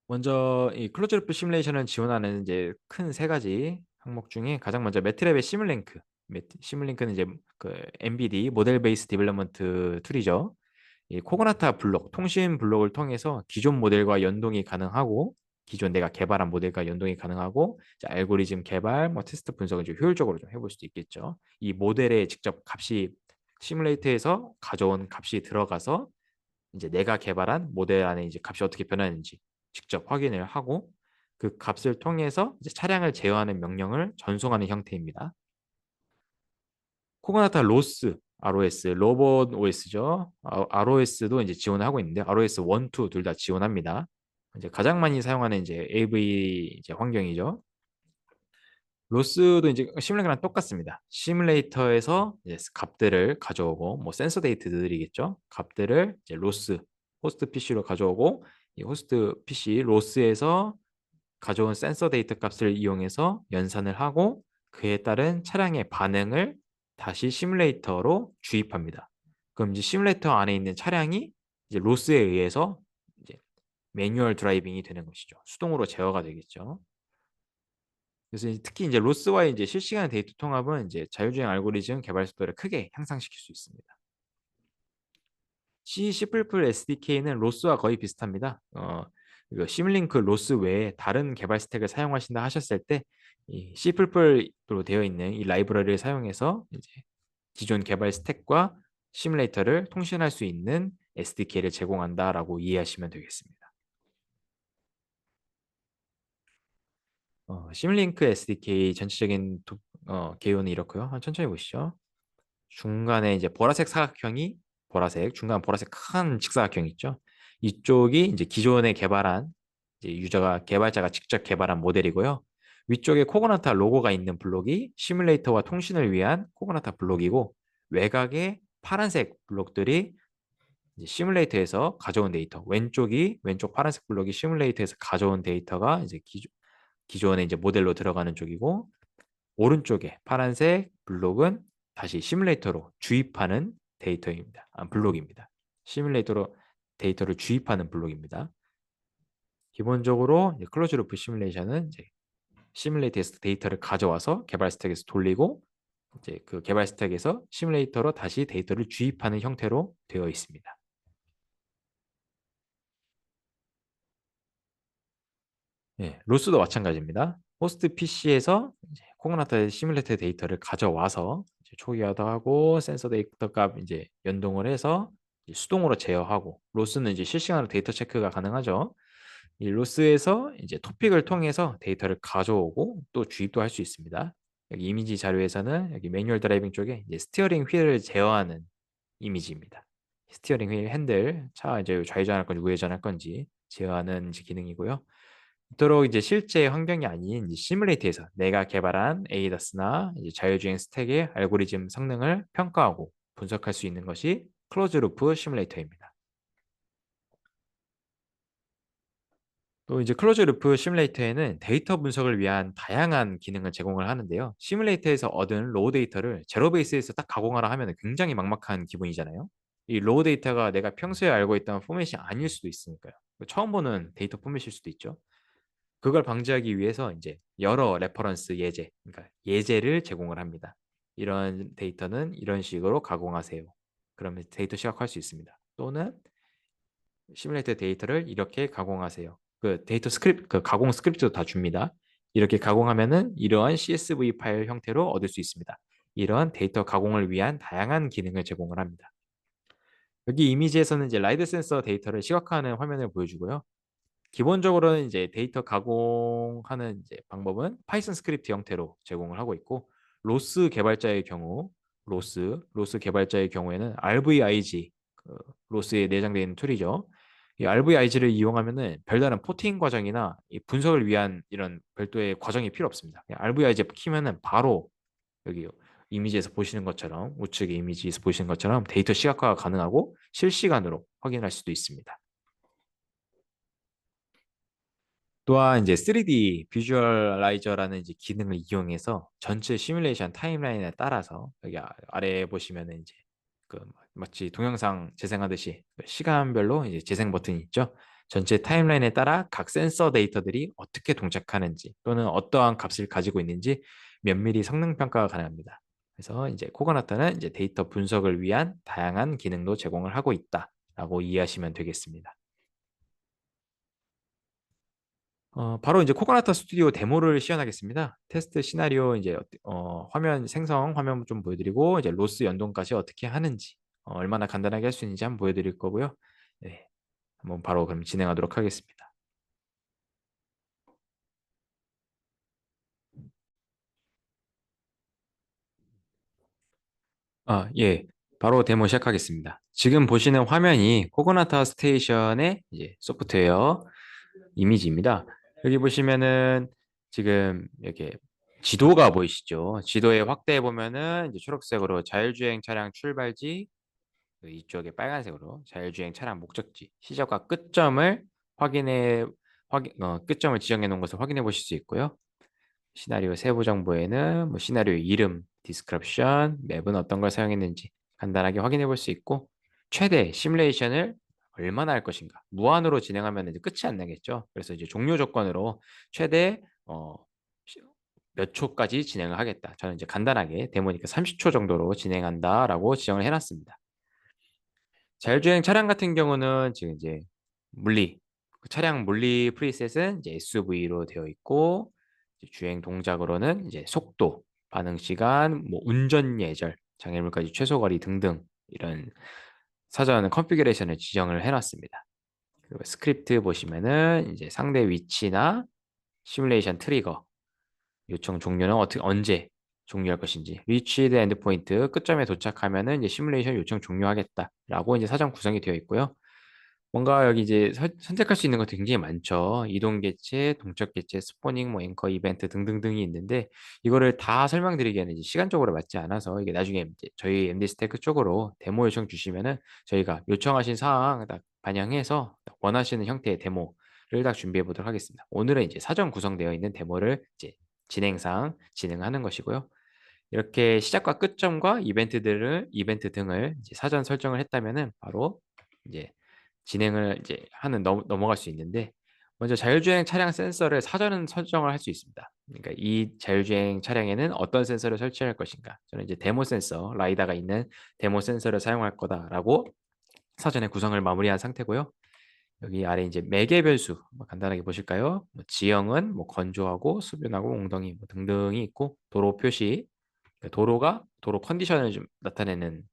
먼저 이 클로즈 루프 시뮬레이션을 지원하는 이제 큰 세 가지 항목 중에 가장 먼저 매트랩의 시뮬링크. 시뮬링크는 이제 그 MBD 모델 베이스 디벨롭먼트 툴이죠. 이 코그나타 블록, 통신 블록을 통해서 기존 모델과 연동이 가능하고 기존 내가 개발한 모델과 연동이 가능하고 알고리즘 개발, 뭐 테스트 분석을 좀 효율적으로 좀 해볼 수도 있겠죠. 이 모델에 직접 값이 시뮬레이터에서 가져온 값이 들어가서 이제 내가 개발한 모델 안에 이제 값이 어떻게 변하는지 직접 확인을 하고 그 값을 통해서 이제 차량을 제어하는 명령을 전송하는 형태입니다. 코그나타 로스, ROS, 로봇 OS죠. ROS도 이제 지원을 하고 있는데 ROS 1, 2 둘 다 지원합니다. 이제 가장 많이 사용하는 이제 AV 이제 환경이죠. 로스도 이제 시뮬레이터랑 똑같습니다. 시뮬레이터에서 이제 값들을 가져오고 뭐 센서 데이터들이겠죠. 값들을 이제 로스 호스트 PC로 가져오고 이 호스트 PC 로스에서 가져온 센서 데이터 값을 이용해서 연산을 하고 그에 따른 차량의 반응을 다시 시뮬레이터로 주입합니다. 그럼 이제 시뮬레이터 안에 있는 차량이 이제 로스에 의해서 이제 매뉴얼 드라이빙이 되는 것이죠. 수동으로 제어가 되겠죠. 그래서 특히 이제 로스와의 이제 실시간 데이터 통합은 이제 자율주행 알고리즘 개발 속도를 크게 향상시킬 수 있습니다. C, C++ SDK는 로스와 거의 비슷합니다. 이거 시뮬링크 로스 외에 다른 개발 스택을 사용하신다 하셨을 때 이 C++로 되어 있는 이 라이브러리를 사용해서 이제 기존 개발 스택과 시뮬레이터를 통신할 수 있는 SDK를 제공한다라고 이해하시면 되겠습니다. 시뮬링크 SDK 전체적인 개요는 이렇고요. 천천히 보시죠. 중간에 이제 보라색 사각형이 중간 보라색 큰 직사각형 있죠. 이쪽이 이제 기존에 개발한 이제 개발자가 직접 개발한 모델이고요. 위쪽에 코코나타 로고가 있는 블록이 시뮬레이터와 통신을 위한 코코나타 블록이고 외곽에 파란색 블록들이 이제 시뮬레이터에서 가져온 데이터. 왼쪽 파란색 블록이 시뮬레이터에서 가져온 데이터가 이제 기존에 이제 모델로 들어가는 쪽이고 오른쪽에 파란색 블록은 다시 시뮬레이터로 주입하는 데이터입니다. 블록입니다. 시뮬레이터로 데이터를 주입하는 블록입니다. 기본적으로 클로즈 루프 시뮬레이션은 이제 시뮬레이터에서 데이터를 가져와서 개발 스택에서 돌리고 이제 그 개발 스택에서 시뮬레이터로 다시 데이터를 주입하는 형태로 되어 있습니다. 예, 로스도 마찬가지입니다. 호스트 PC에서 코그나타 시뮬레이터 데이터를 가져와서 초기화하고 센서 데이터 값 이제 연동을 해서 이제 수동으로 제어하고 로스는 이제 실시간으로 데이터 체크가 가능하죠. 이 로스에서 이제 토픽을 통해서 데이터를 가져오고 또 주입도 할 수 있습니다. 여기 이미지 자료에서는 여기 매뉴얼 드라이빙 쪽에 이제 스티어링 휠을 제어하는 이미지입니다. 스티어링 휠 핸들 차 이제 좌회전할 건지 우회전할 건지 제어하는 이제 기능이고요. 이토록 이제 실제 환경이 아닌 이제 시뮬레이터에서 내가 개발한 ADAS나 이제 자율주행 스택의 알고리즘 성능을 평가하고 분석할 수 있는 것이 클로즈 루프 시뮬레이터입니다. 또 이제 클로즈 루프 시뮬레이터에는 데이터 분석을 위한 다양한 기능을 제공을 하는데요. 시뮬레이터에서 얻은 로우 데이터를 제로 베이스에서 딱 가공하라 하면 굉장히 막막한 기분이잖아요. 이 로우 데이터가 내가 평소에 알고 있던 포맷이 아닐 수도 있으니까요. 처음 보는 데이터 포맷일 수도 있죠. 그걸 방지하기 위해서 이제 여러 레퍼런스 예제, 그러니까 예제를 제공을 합니다. 이런 데이터는 이런 식으로 가공하세요. 그러면 데이터 시각화할 수 있습니다. 또는 시뮬레이터 데이터를 이렇게 가공하세요. 그 데이터 스크립트, 그 가공 스크립트도 다 줍니다. 이렇게 가공하면은 이러한 CSV 파일 형태로 얻을 수 있습니다. 이러한 데이터 가공을 위한 다양한 기능을 제공을 합니다. 여기 이미지에서는 이제 라이드 센서 데이터를 시각화하는 화면을 보여주고요. 기본적으로는 이제 데이터 가공하는 이제 방법은 파이썬 스크립트 형태로 제공을 하고 있고 로스 개발자의 경우에는 RVIG 로스에 내장되어 있는 툴이죠. 이 RVIG를 이용하면은 별다른 포팅 과정이나 이 분석을 위한 이런 별도의 과정이 필요 없습니다. RVIG 키면은 바로 여기 이미지에서 보시는 것처럼 우측의 이미지에서 보시는 것처럼 데이터 시각화가 가능하고 실시간으로 확인할 수도 있습니다. 또한 이제 3D 비주얼라이저라는 이제 기능을 이용해서 전체 시뮬레이션 타임라인에 따라서 여기 아래에 보시면은 이제 그 마치 동영상 재생하듯이 시간별로 이제 재생 버튼이 있죠. 전체 타임라인에 따라 각 센서 데이터들이 어떻게 동작하는지 또는 어떠한 값을 가지고 있는지 면밀히 성능 평가가 가능합니다. 그래서 이제 코코나타는 이제 데이터 분석을 위한 다양한 기능도 제공을 하고 있다라고 이해하시면 되겠습니다. 바로 이제 코코나타 스튜디오 데모를 시연하겠습니다. 테스트 시나리오 이제 화면 생성 화면 좀 보여드리고 이제 로스 연동까지 어떻게 하는지 얼마나 간단하게 할 수 있는지 한번 보여드릴 거고요. 네, 한번 바로 그럼 진행하도록 하겠습니다. 예, 바로 데모 시작하겠습니다. 지금 보시는 화면이 코코나타 스테이션의 이제 소프트웨어 이미지입니다. 여기 보시면은 지금 이렇게 지도가 보이시죠? 지도에 확대해 보면은 이제 초록색으로 자율주행 차량 출발지, 그 이쪽에 빨간색으로 자율주행 차량 목적지, 시작과 끝점을 끝점을 지정해 놓은 것을 확인해 보실 수 있고요. 시나리오 세부 정보에는 뭐 시나리오 이름, 디스크립션, 맵은 어떤 걸 사용했는지 간단하게 확인해 볼 수 있고 최대 시뮬레이션을 얼마나 할 것인가. 무한으로 진행하면 이제 끝이 안 나겠죠. 그래서 이제 종료 조건으로 최대 몇 초까지 진행을 하겠다. 저는 이제 간단하게 데모니까 30초 정도로 진행한다라고 지정을 해놨습니다. 자율주행 차량 같은 경우는 지금 이제 그 차량 물리 프리셋은 이제 SUV로 되어 있고 이제 주행 동작으로는 이제 속도, 반응 시간, 뭐 운전 예절, 장애물까지 최소 거리 등등 이런 사전 컨피그레이션을 지정을 해놨습니다. 그리고 스크립트 보시면은 이제 상대 위치나 시뮬레이션 트리거, 요청 종료는 언제 종료할 것인지, 리치드 엔드포인트 끝점에 도착하면은 이제 시뮬레이션 요청 종료하겠다라고 이제 사전 구성이 되어 있고요. 뭔가 여기 이제 선택할 수 있는 거 굉장히 많죠. 이동 개체, 동적 개체, 스포닝, 뭐 앵커 이벤트 등등등이 있는데 이거를 다 설명드리기에는 이제 시간적으로 맞지 않아서 이게 나중에 이제 저희 MD 스테이크 쪽으로 데모 요청 주시면은 저희가 요청하신 사항 딱 반영해서 딱 원하시는 형태의 데모를 딱 준비해 보도록 하겠습니다. 오늘은 이제 사전 구성되어 있는 데모를 이제 진행상 진행하는 것이고요. 이렇게 시작과 끝점과 이벤트 등을 이제 사전 설정을 했다면은 바로 이제 진행을 이제 넘어갈 수 있는데 먼저 자율주행 차량 센서를 사전 설정을 할 수 있습니다. 그러니까 이 자율주행 차량에는 어떤 센서를 설치할 것인가. 저는 이제 데모 센서, 라이다가 있는 데모 센서를 사용할 거다라고 사전에 구성을 마무리한 상태고요. 여기 아래 이제 매개 변수 간단하게 보실까요? 뭐 지형은 뭐 건조하고 수변하고 웅덩이 뭐 등등이 있고 도로 표시, 그러니까 도로 컨디션을 좀 나타내는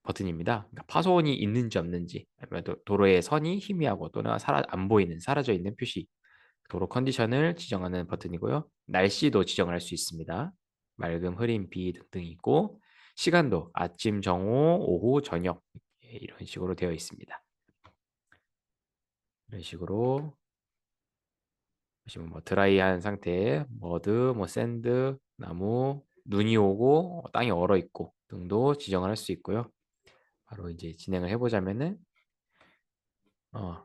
버튼입니다. 그러니까 파손이 있는지 없는지, 아니면 도로의 선이 희미하고 또는 안 보이는 사라져 있는 표시, 도로 컨디션을 지정하는 버튼이고요. 날씨도 지정을 할 수 있습니다. 맑음, 흐림, 비 등등이 있고 시간도 아침, 정오, 오후, 저녁 이런 식으로 되어 있습니다. 이런 식으로 보시면 뭐 드라이한 상태에 머드, 뭐 샌드, 나무, 눈이 오고 땅이 얼어 있고 등도 지정을 할 수 있고요. 바로 이제 진행을 해보자면은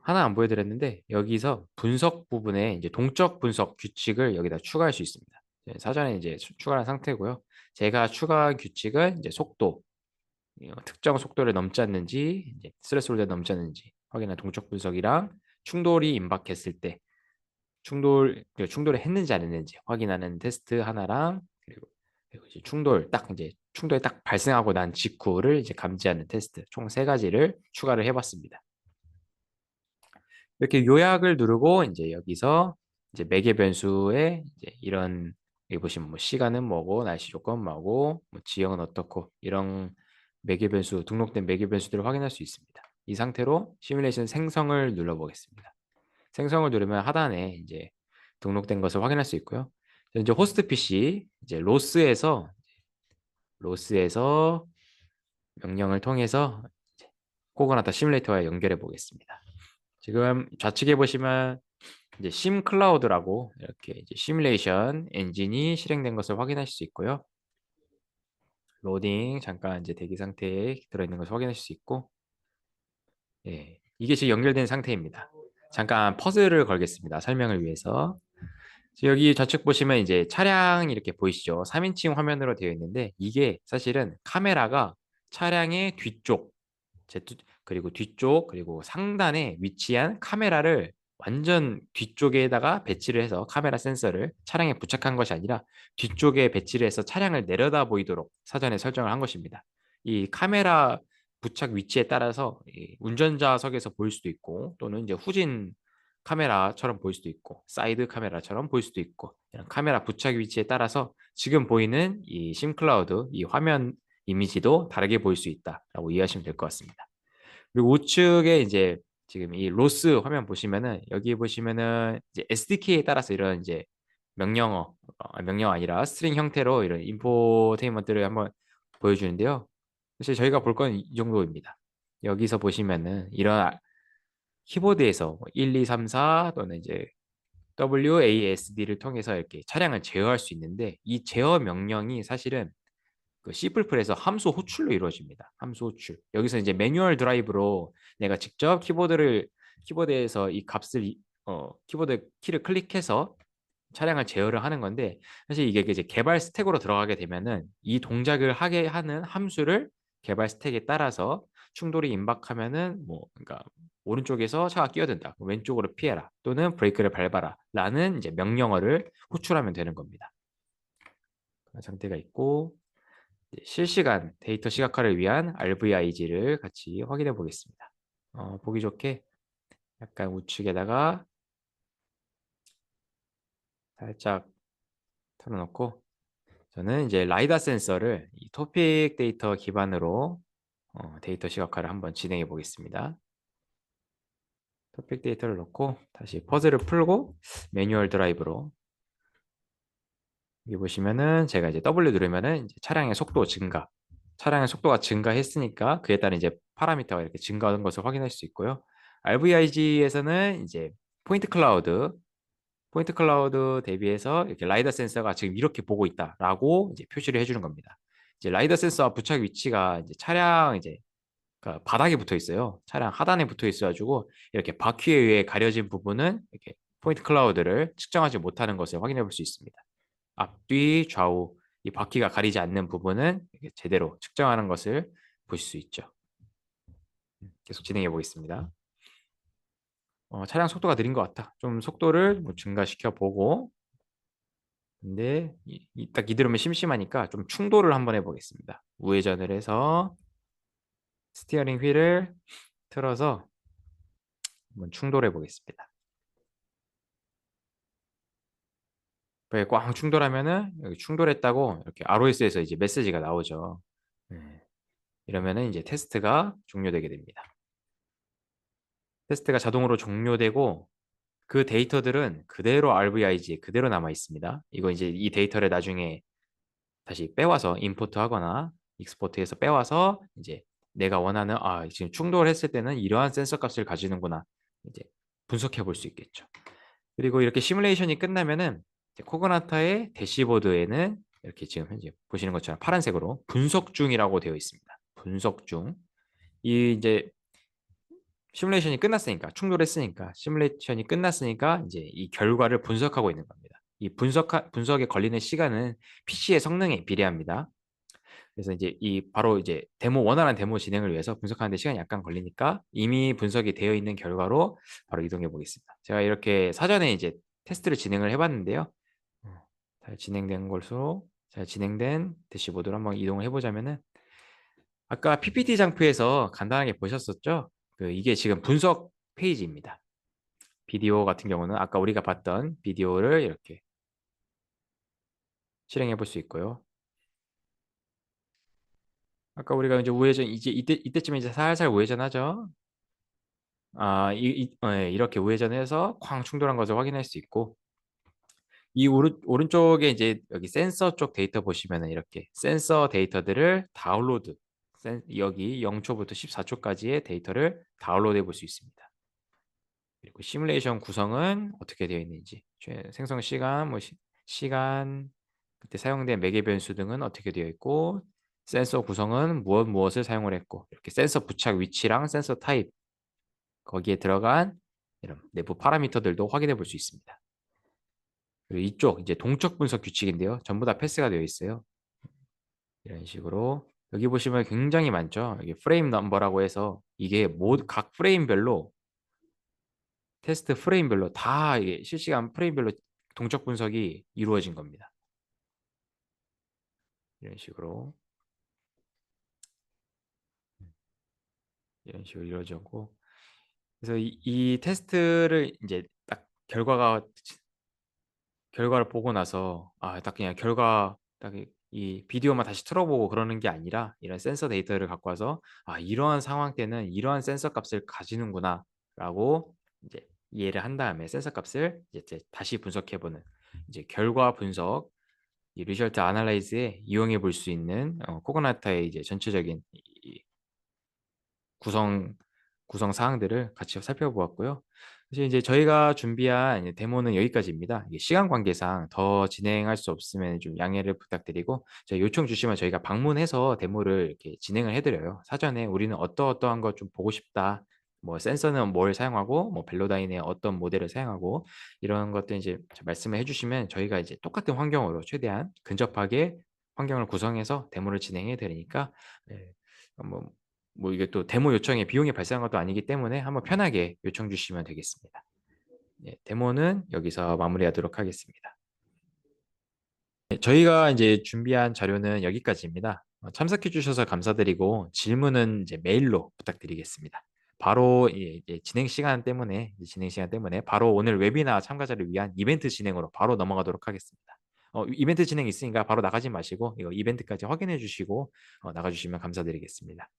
하나 안 보여드렸는데 여기서 분석 부분에 이제 동적 분석 규칙을 여기다 추가할 수 있습니다. 사전에 이제 추가한 상태고요. 제가 추가한 규칙은 이제 속도, 특정 속도를 넘지 않는지, 이제 스레스홀드를 넘지 않는지 확인한 동적 분석이랑 충돌이 임박했을 때 충돌을 했는지 안 했는지 확인하는 테스트 하나랑 그리고 이제 충돌이 딱 발생하고 난 직후를 이제 감지하는 테스트 총 세 가지를 추가를 해봤습니다. 이렇게 요약을 누르고 이제 여기서 이제 매개 변수에 이제 이런 여기 보시면 뭐 시간은 뭐고 날씨 조건 뭐고 뭐 지형은 어떻고 이런 등록된 매개 변수들을 확인할 수 있습니다. 이 상태로 시뮬레이션 생성을 눌러보겠습니다. 생성을 누르면 하단에 이제 등록된 것을 확인할 수 있고요. 이제 호스트 PC 이제 로스에서 명령을 통해서 코그나타 시뮬레이터와 연결해 보겠습니다. 지금 좌측에 보시면 이제 심 클라우드라고 이렇게 이제 시뮬레이션 엔진이 실행된 것을 확인하실 수 있고요. 로딩 잠깐 이제 대기 상태에 들어있는 것을 확인하실 수 있고, 예, 이게 지금 연결된 상태입니다. 잠깐 퍼즐을 걸겠습니다. 설명을 위해서. 여기 좌측 보시면 이제 차량 이렇게 보이시죠? 3인칭 화면으로 되어 있는데 이게 사실은 카메라가 차량의 그리고 뒤쪽 그리고 상단에 위치한 카메라를 완전 뒤쪽에다가 배치를 해서 카메라 센서를 차량에 부착한 것이 아니라 뒤쪽에 배치를 해서 차량을 내려다 보이도록 사전에 설정을 한 것입니다. 이 카메라 부착 위치에 따라서 운전자석에서 보일 수도 있고 또는 이제 후진 카메라처럼 보일 수도 있고 사이드 카메라처럼 보일 수도 있고 이런 카메라 부착 위치에 따라서 지금 보이는 이 심클라우드 이 화면 이미지도 다르게 보일 수 있다라고 이해하시면 될 것 같습니다. 그리고 우측에 이제 지금 이 로스 화면 보시면은 여기 보시면은 이제 SDK에 따라서 이런 이제 명령 아니라 스트링 형태로 이런 인포테인먼트를 한번 보여주는데요. 사실 저희가 볼 건 이 정도입니다. 여기서 보시면은 이런 키보드에서 1, 2, 3, 4 또는 이제 WASD를 통해서 이렇게 차량을 제어할 수 있는데 이 제어 명령이 사실은 그 C++에서 함수 호출로 이루어집니다. 함수 호출. 여기서 이제 매뉴얼 드라이브로 내가 직접 키보드를 키보드에서 이 값을 키보드 키를 클릭해서 차량을 제어를 하는 건데 사실 이게 이제 개발 스택으로 들어가게 되면은 이 동작을 하게 하는 함수를 개발 스택에 따라서 충돌이 임박하면은 뭐 그러니까 오른쪽에서 차가 끼어든다. 왼쪽으로 피해라. 또는 브레이크를 밟아라. 라는 이제 명령어를 호출하면 되는 겁니다. 그런 상태가 있고 실시간 데이터 시각화를 위한 RVIG를 같이 확인해 보겠습니다. 보기 좋게 약간 우측에다가 살짝 털어놓고 저는 이제 라이다 센서를 이 토픽 데이터 기반으로 데이터 시각화를 한번 진행해 보겠습니다. 토픽 데이터를 넣고 다시 퍼즐을 풀고 매뉴얼 드라이브로 여기 보시면은 제가 이제 W 누르면은 이제 차량의 속도 증가, 차량의 속도가 증가했으니까 그에 따른 이제 파라미터가 이렇게 증가하는 것을 확인할 수 있고요. RVIG에서는 이제 포인트 클라우드 포인트 클라우드 대비해서 이렇게 라이더 센서가 지금 이렇게 보고 있다라고 이제 표시를 해주는 겁니다. 이제 라이더 센서 부착 위치가 이제 차량 이제 그러니까 바닥에 붙어 있어요. 차량 하단에 붙어 있어가지고 이렇게 바퀴에 의해 가려진 부분은 이렇게 포인트 클라우드를 측정하지 못하는 것을 확인해 볼 수 있습니다. 앞뒤 좌우 이 바퀴가 가리지 않는 부분은 이렇게 제대로 측정하는 것을 보실 수 있죠. 계속 진행해 보겠습니다. 차량 속도가 느린 것 같다. 좀 속도를 뭐 증가시켜 보고 근데 딱 이대로면 심심하니까 좀 충돌을 한번 해보겠습니다. 우회전을 해서 스티어링 휠을 틀어서 한번 충돌해 보겠습니다. 꽝 충돌하면은 여기 충돌했다고 이렇게 ROS에서 이제 메시지가 나오죠. 네. 이러면은 이제 테스트가 종료되게 됩니다. 테스트가 자동으로 종료되고 그 데이터들은 그대로 RVIG에 그대로 남아 있습니다. 이거 이제 이 데이터를 나중에 다시 빼와서 임포트하거나 익스포트해서 빼와서 이제 내가 원하는 지금 충돌했을 때는 이러한 센서 값을 가지는구나 이제 분석해 볼 수 있겠죠. 그리고 이렇게 시뮬레이션이 끝나면은 코그나타의 대시보드에는 이렇게 지금 현재 보시는 것처럼 파란색으로 분석 중이라고 되어 있습니다. 분석 중. 이 이제 시뮬레이션이 끝났으니까 충돌했으니까 시뮬레이션이 끝났으니까 이제 이 결과를 분석하고 있는 겁니다. 이 분석에 걸리는 시간은 PC의 성능에 비례합니다. 그래서 이제 이 바로 이제 원활한 데모 진행을 위해서 분석하는데 시간이 약간 걸리니까 이미 분석이 되어 있는 결과로 바로 이동해 보겠습니다. 제가 이렇게 사전에 이제 테스트를 진행을 해봤는데요. 잘 진행된 대시보드로 한번 이동을 해보자면은 아까 PPT 장표에서 간단하게 보셨었죠? 이게 지금 분석 페이지입니다. 비디오 같은 경우는 아까 우리가 봤던 비디오를 이렇게 실행해 볼 수 있고요. 아까 우리가 이제 우회전 이때쯤에 이제 살살 우회전하죠. 이렇게 우회전해서 쾅 충돌한 것을 확인할 수 있고 이 오른쪽에 이제 여기 센서 쪽 데이터 보시면은 이렇게 센서 데이터들을 다운로드 여기 0초부터 14초까지의 데이터를 다운로드해 볼 수 있습니다. 그리고 시뮬레이션 구성은 어떻게 되어 있는지 생성 시간 시간 그때 사용된 매개 변수 등은 어떻게 되어 있고 센서 구성은 무엇을 사용을 했고 이렇게 센서 부착 위치랑 센서 타입 거기에 들어간 이런 내부 파라미터들도 확인해 볼 수 있습니다. 그리고 이쪽 이제 동적 분석 규칙인데요. 전부 다 패스가 되어 있어요. 이런 식으로 여기 보시면 굉장히 많죠. 여기 프레임 넘버라고 해서 이게 각 프레임별로 테스트 프레임별로 다 이게 실시간 프레임별로 동적 분석이 이루어진 겁니다. 이런 식으로 이루어졌고 그래서 이 테스트를 이제 딱 결과를 보고 나서 딱 그냥 딱 이 비디오만 다시 틀어보고 그러는 게 아니라 이런 센서 데이터를 갖고 와서 이러한 상황 때는 이러한 센서 값을 가지는구나라고 이제 이해를 한 다음에 센서 값을 이제 다시 분석해보는 이제 결과 분석 이 리절트 아날라이즈에 이용해 볼 수 있는 코그나타의 이제 전체적인 이 구성 사항들을 같이 살펴보았고요. 사실 이제 저희가 준비한 데모는 여기까지입니다. 이게 시간 관계상 더 진행할 수 없으면 좀 양해를 부탁드리고 저희 요청 주시면 저희가 방문해서 데모를 이렇게 진행을 해드려요. 사전에 우리는 어떠어떠한 거 좀 보고 싶다. 뭐 센서는 뭘 사용하고 뭐 벨로다인의 어떤 모델을 사용하고 이런 것들 이제 말씀을 해주시면 저희가 이제 똑같은 환경으로 최대한 근접하게 환경을 구성해서 데모를 진행해 드리니까 예, 뭐 이게 또 데모 요청에 비용이 발생한 것도 아니기 때문에 한번 편하게 요청 주시면 되겠습니다. 예, 데모는 여기서 마무리하도록 하겠습니다. 네, 저희가 이제 준비한 자료는 여기까지입니다. 참석해 주셔서 감사드리고 질문은 이제 메일로 부탁드리겠습니다. 바로 이제 진행 시간 때문에 바로 오늘 웨비나 참가자를 위한 이벤트 진행으로 바로 넘어가도록 하겠습니다. 이벤트 진행 있으니까 바로 나가지 마시고 이거 이벤트까지 확인해 주시고 나가주시면 감사드리겠습니다.